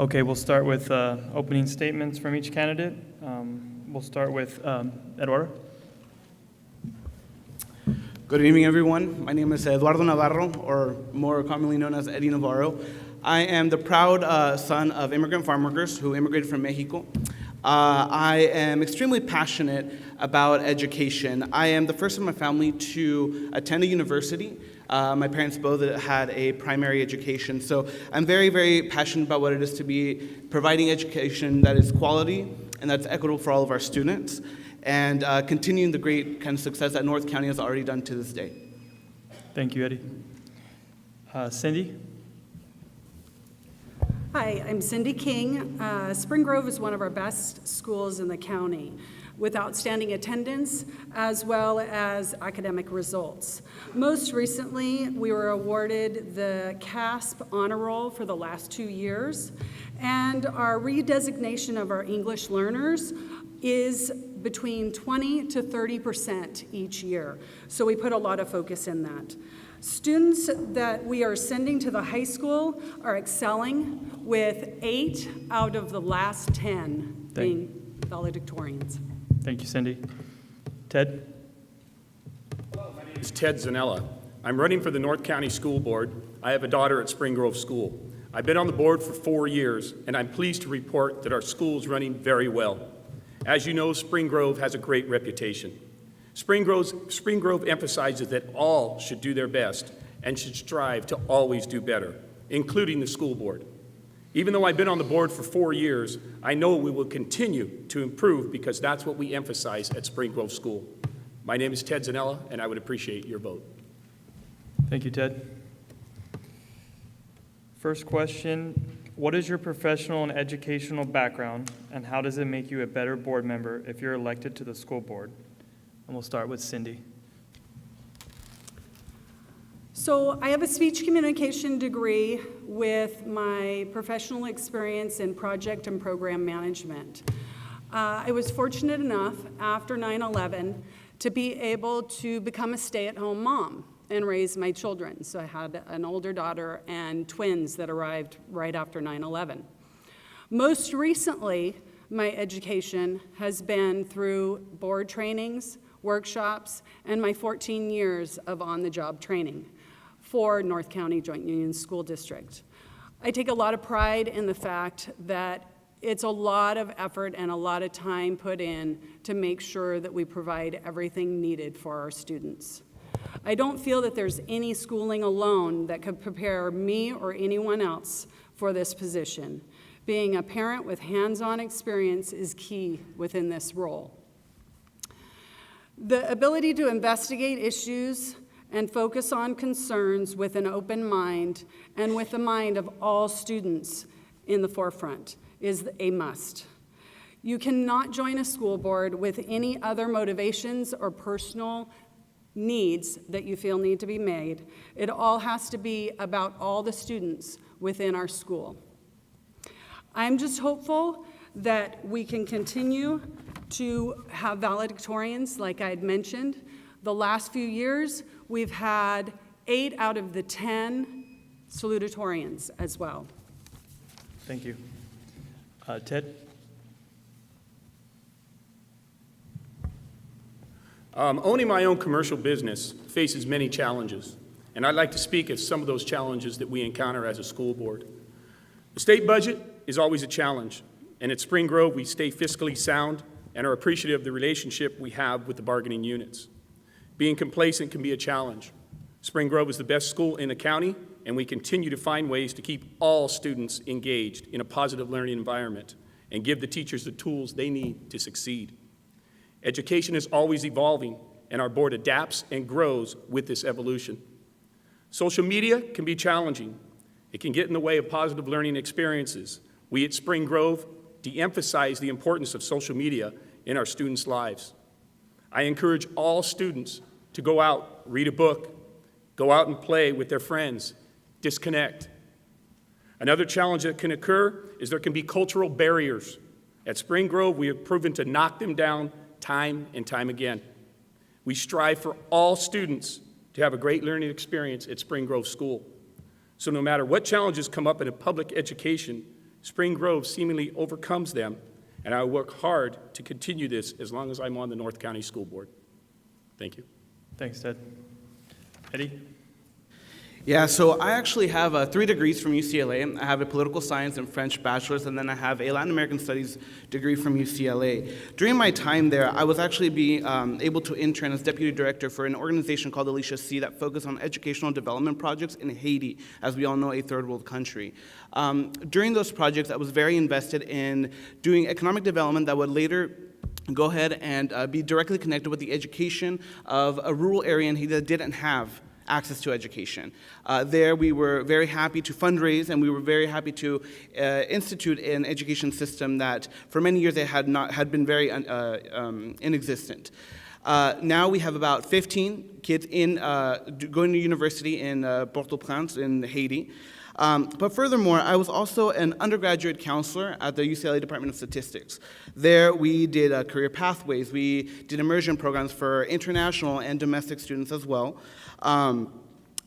Okay, we'll start with opening statements from each candidate. We'll start with Eduardo. Good evening, everyone. My name is Eduardo Navarro, or more commonly known as Eddie Navarro. I am the proud son of immigrant farm workers who immigrated from Mexico. I am extremely passionate about education. I am the first in my family to attend a university. My parents both had a primary education, so I'm very, very passionate about what it is to be providing education that is quality and that's equitable for all of our students, and continuing the great kind of success that North County has already done to this day. Thank you, Eddie. Cindy? Hi, I'm Cindy King. Spring Grove is one of our best schools in the county with outstanding attendance as well as academic results. Most recently, we were awarded the CASP Honor Roll for the last 2 years, and our redesignation of our English learners is between 20 to 30% each year. So we put a lot of focus in that. Students that we are sending to the high school are excelling, with 8 out of the last 10 being valedictorians. Thank you, Cindy. Ted? Hello, my name is Ted Zanella. I'm running for the North County School Board. I have a daughter at Spring Grove School. I've been on the board for 4 years, and I'm pleased to report that our school is running very well. As you know, Spring Grove has a great reputation. Spring Grove emphasizes that all should do their best and should strive to always do better, including the school board. Even though I've been on the board for 4 years, I know we will continue to improve because that's what we emphasize at Spring Grove School. My name is Ted Zanella, and I would appreciate your vote. Thank you, Ted. First question, what is your professional and educational background, and how does it make you a better board member if you're elected to the school board? And we'll start with Cindy. So I have a speech communication degree with my professional experience in project and program management. I was fortunate enough after 9/11 to be able to become a stay-at-home mom and raise my children. So I had an older daughter and twins that arrived right after 9/11. Most recently, my education has been through board trainings, workshops, and my 14 years of on-the-job training for North County Joint Union School District. I take a lot of pride in the fact that it's a lot of effort and a lot of time put in to make sure that we provide everything needed for our students. I don't feel that there's any schooling alone that could prepare me or anyone else for this position. Being a parent with hands-on experience is key within this role. The ability to investigate issues and focus on concerns with an open mind and with the mind of all students in the forefront is a must. You cannot join a school board with any other motivations or personal needs that you feel need to be made. It all has to be about all the students within our school. I'm just hopeful that we can continue to have valedictorians, like I had mentioned. The last few years, we've had 8 out of the 10 salutatorians as well. Thank you. Ted? Owning my own commercial business faces many challenges, and I'd like to speak of some of those challenges that we encounter as a school board. The state budget is always a challenge, and at Spring Grove, we stay fiscally sound and are appreciative of the relationship we have with the bargaining units. Being complacent can be a challenge. Spring Grove is the best school in the county, and we continue to find ways to keep all students engaged in a positive learning environment and give the teachers the tools they need to succeed. Education is always evolving, and our board adapts and grows with this evolution. Social media can be challenging. It can get in the way of positive learning experiences. We at Spring Grove de-emphasize the importance of social media in our students' lives. I encourage all students to go out, read a book, go out and play with their friends, disconnect. Another challenge that can occur is there can be cultural barriers. At Spring Grove, we have proven to knock them down time and time again. We strive for all students to have a great learning experience at Spring Grove School. So no matter what challenges come up in a public education, Spring Grove seemingly overcomes them, and I will work hard to continue this as long as I'm on the North County School Board. Thank you. Thanks, Ted. Eddie? Yeah, so I actually have 3 degrees from UCLA. I have a political science and French bachelor's, and then I have a Latin American studies degree from UCLA. During my time there, I was actually able to intern as deputy director for an organization called Alicia C. that focused on educational development projects in Haiti, as we all know, a third world country. During those projects, I was very invested in doing economic development that would later go ahead and be directly connected with the education of a rural area in Haiti that didn't have access to education. There we were very happy to fundraise, and we were very happy to institute an education system that for many years had been very inexistent. Now we have about 15 kids going to university in Port-au-Prince in Haiti. But furthermore, I was also an undergraduate counselor at the UCLA Department of Statistics. There we did career pathways, we did immersion programs for international and domestic students as well.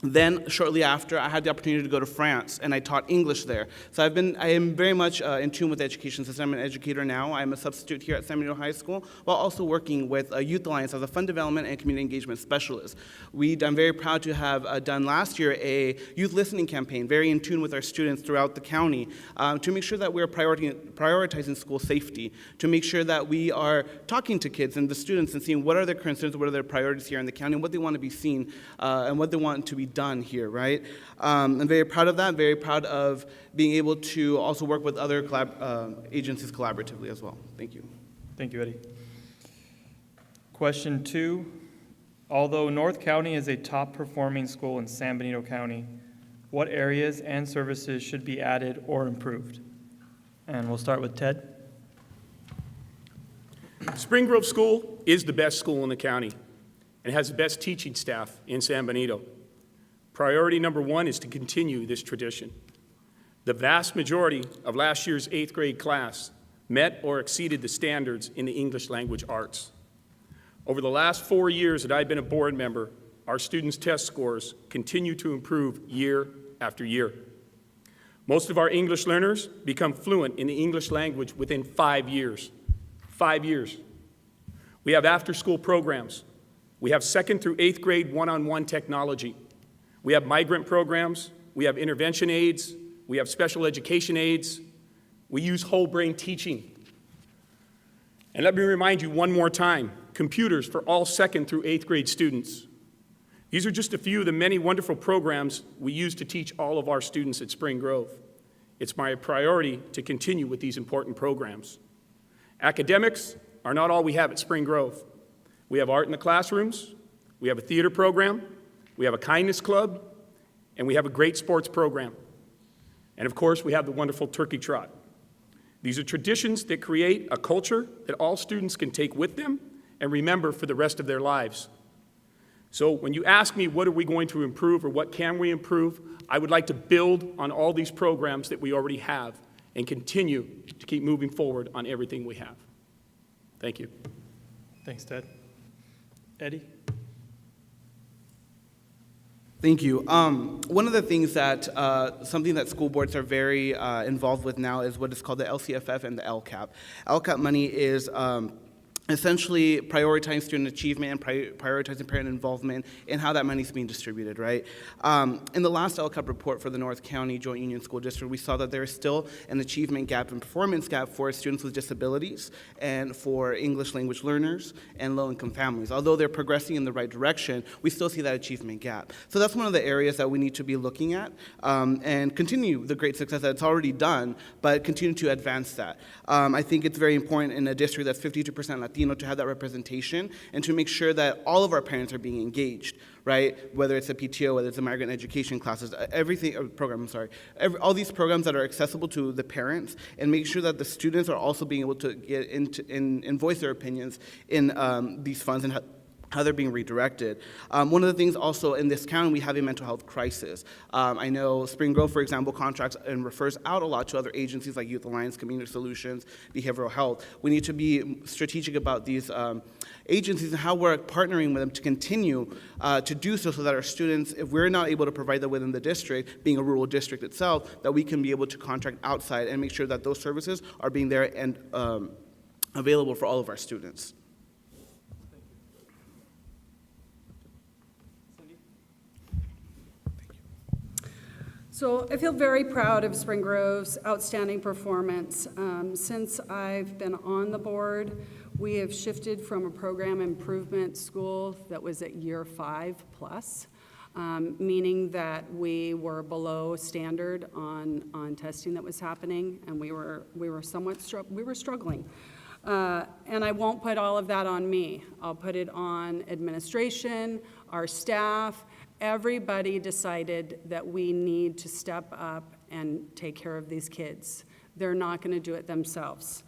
Then, shortly after, I had the opportunity to go to France, and I taught English there. So I am very much in tune with the education system. I'm an educator now. I'm a substitute here at San Benito High School, while also working with Youth Alliance as a fund development and community engagement specialist. I'm very proud to have done last year a youth listening campaign, very in tune with our students throughout the county, to make sure that we're prioritizing school safety, to make sure that we are talking to kids and the students and seeing what are their concerns, what are their priorities here in the county, and what they want to be seen, and what they want to be done here, right? I'm very proud of that, very proud of being able to also work with other agencies collaboratively as well. Thank you. Thank you, Eddie. Question 2. Although North County is a top-performing school in San Benito County, what areas and services should be added or improved? And we'll start with Ted. Spring Grove School is the best school in the county and has the best teaching staff in San Benito. Priority number 1 is to continue this tradition. The vast majority of last year's 8th grade class met or exceeded the standards in the English language arts. Over the last 4 years that I've been a board member, our students' test scores continue to improve year after year. Most of our English learners become fluent in the English language within 5 years. 5 years. We have after-school programs. We have 2nd through 8th grade one-on-one technology. We have migrant programs, we have intervention aids, we have special education aids, we use whole brain teaching. And let me remind you one more time, computers for all 2nd through 8th grade students. These are just a few of the many wonderful programs we use to teach all of our students at Spring Grove. It's my priority to continue with these important programs. Academics are not all we have at Spring Grove. We have art in the classrooms, we have a theater program, we have a kindness club, and we have a great sports program. And of course, we have the wonderful turkey trot. These are traditions that create a culture that all students can take with them and remember for the rest of their lives. So when you ask me what are we going to improve or what can we improve, I would like to build on all these programs that we already have and continue to keep moving forward on everything we have. Thank you. Thanks, Ted. Eddie? Thank you. One of the things that, something that school boards are very involved with now is what is called the LCFF and the LCAP. LCAP money is essentially prioritizing student achievement and prioritizing parent involvement in how that money is being distributed, right? In the last LCAP report for the North County Joint Union School District, we saw that there is still an achievement gap and performance gap for students with disabilities and for English language learners and low-income families. Although they're progressing in the right direction, we still see that achievement gap. So that's one of the areas that we need to be looking at and continue the great success that it's already done, but continue to advance that. I think it's very important in a district that's 52% Latino to have that representation and to make sure that all of our parents are being engaged, right? Whether it's a PTO, whether it's a migrant education classes, all these programs that are accessible to the parents, and make sure that the students are also being able to get into and voice their opinions in these funds and how they're being redirected. One of the things also in this county, we have a mental health crisis. I know Spring Grove, for example, contracts and refers out a lot to other agencies like Youth Alliance, Community Solutions, Behavioral Health. We need to be strategic about these agencies and how we're partnering with them to continue to do so that our students, if we're not able to provide that within the district, being a rural district itself, that we can be able to contract outside and make sure that those services are being there and available for all of our students. So I feel very proud of Spring Grove's outstanding performance. Since I've been on the board, we have shifted from a program improvement school that was at year 5+, meaning that we were below standard on testing that was happening, and we were struggling. And I won't put all of that on me. I'll put it on administration, our staff. Everybody decided that we need to step up and take care of these kids. They're not going to do it themselves.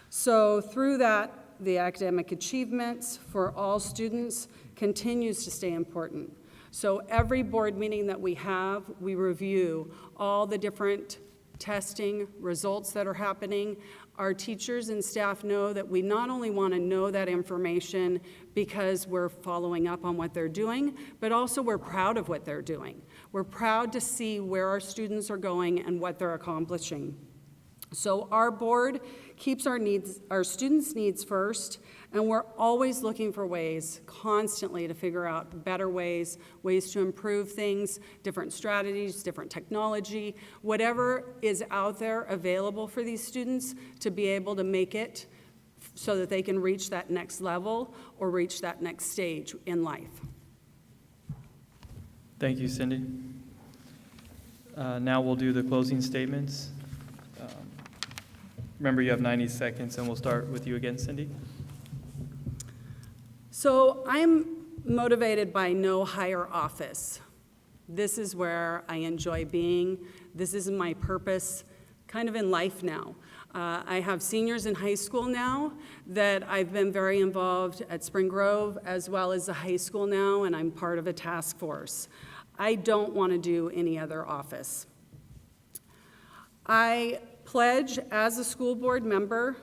So through that, the academic achievements for all students continues to stay important. So every board meeting that we have, we review all the different testing results that are happening. Our teachers and staff know that we not only want to know that information because we're following up on what they're doing, but also we're proud of what they're doing. We're proud to see where our students are going and what they're accomplishing. So our board keeps our students' needs first, and we're always looking for ways constantly to figure out better ways to improve things, different strategies, different technology, whatever is out there available for these students to be able to make it so that they can reach that next level or reach that next stage in life. Thank you, Cindy. Now we'll do the closing statements. Remember, you have 90 seconds, and we'll start with you again, Cindy. So I'm motivated by no higher office. This is where I enjoy being. This is my purpose kind of in life now. I have seniors in high school now that I've been very involved at Spring Grove as well as the high school now, and I'm part of a task force. I don't want to do any other office. I pledge as a school board member,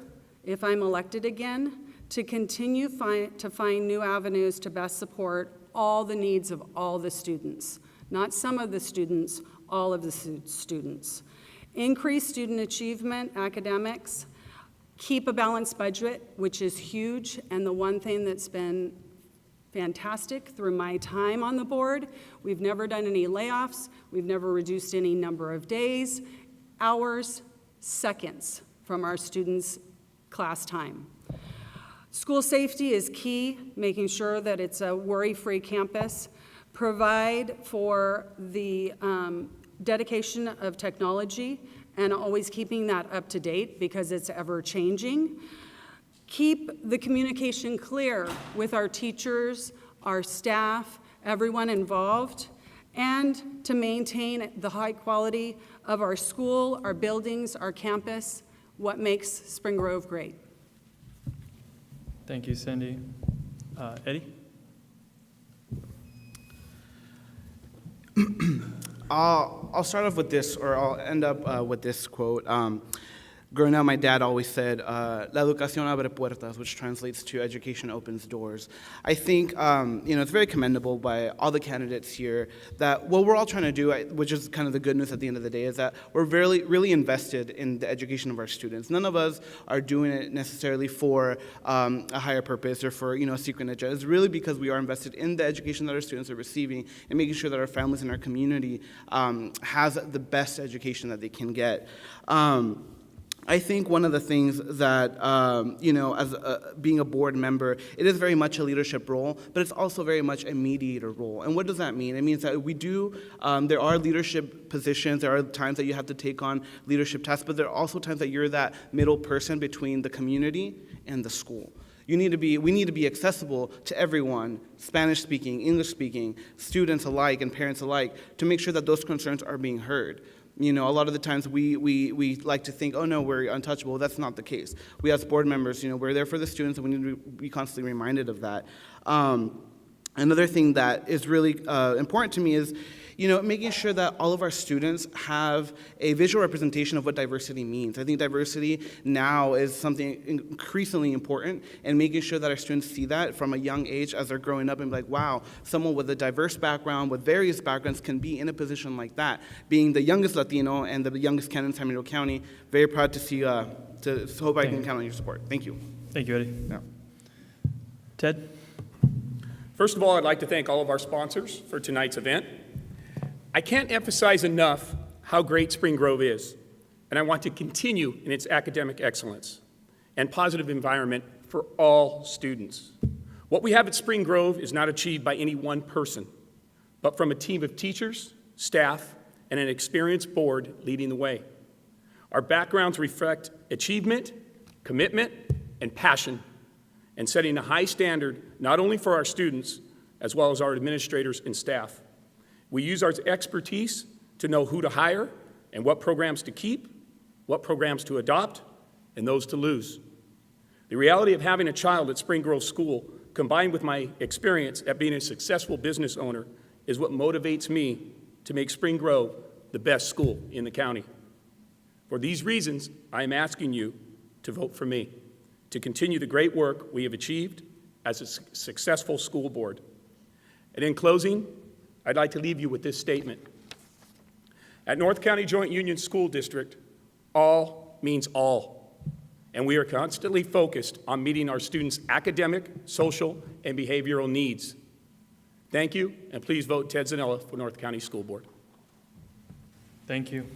if I'm elected again, to continue to find new avenues to best support all the needs of all the students. Not some of the students, all of the students. Increase student achievement, academics, keep a balanced budget, which is huge, and the one thing that's been fantastic through my time on the board, we've never done any layoffs, we've never reduced any number of days, hours, seconds from our students' class time. School safety is key, making sure that it's a worry-free campus. Provide for the dedication of technology and always keeping that up to date because it's ever-changing. Keep the communication clear with our teachers, our staff, everyone involved, and to maintain the high quality of our school, our buildings, our campus, what makes Spring Grove great. Thank you, Cindy. Eddie? I'll start off with this, or I'll end up with this quote. Growing up, my dad always said, "La educación abre puertas," which translates to "education opens doors." I think it's very commendable by all the candidates here that what we're all trying to do, which is kind of the good news at the end of the day, is that we're really invested in the education of our students. None of us are doing it necessarily for a higher purpose or for a secret agenda. It's really because we are invested in the education that our students are receiving and making sure that our families and our community has the best education that they can get. I think one of the things that, as being a board member, it is very much a leadership role, but it's also very much a mediator role. And what does that mean? It means that there are leadership positions, there are times that you have to take on leadership tasks, but there are also times that you're that middle person between the community and the school. We need to be accessible to everyone, Spanish-speaking, English-speaking, students alike and parents alike, to make sure that those concerns are being heard. A lot of the times we like to think, oh no, we're untouchable. That's not the case. We as board members, we're there for the students, and we need to be constantly reminded of that. Another thing that is really important to me is, making sure that all of our students have a visual representation of what diversity means. I think diversity now is something increasingly important, and making sure that our students see that from a young age as they're growing up and be like, wow, someone with a diverse background, with various backgrounds can be in a position like that. Being the youngest Latino and the youngest candidate in San Benito County, very proud to see, hope I can count on your support. Thank you. Thank you, Eddie. Yeah. Ted? First of all, I'd like to thank all of our sponsors for tonight's event. I can't emphasize enough how great Spring Grove is, and I want to continue in its academic excellence and positive environment for all students. What we have at Spring Grove is not achieved by any one person, but from a team of teachers, staff, and an experienced board leading the way. Our backgrounds reflect achievement, commitment, and passion, and setting a high standard not only for our students, as well as our administrators and staff. We use our expertise to know who to hire and what programs to keep, what programs to adopt, and those to lose. The reality of having a child at Spring Grove School, combined with my experience at being a successful business owner, is what motivates me to make Spring Grove the best school in the county. For these reasons, I am asking you to vote for me, to continue the great work we have achieved as a successful school board. And in closing, I'd like to leave you with this statement. At North County Joint Union School District, all means all, and we are constantly focused on meeting our students' academic, social, and behavioral needs. Thank you, and please vote Ted Zanella for North County School Board. Thank you.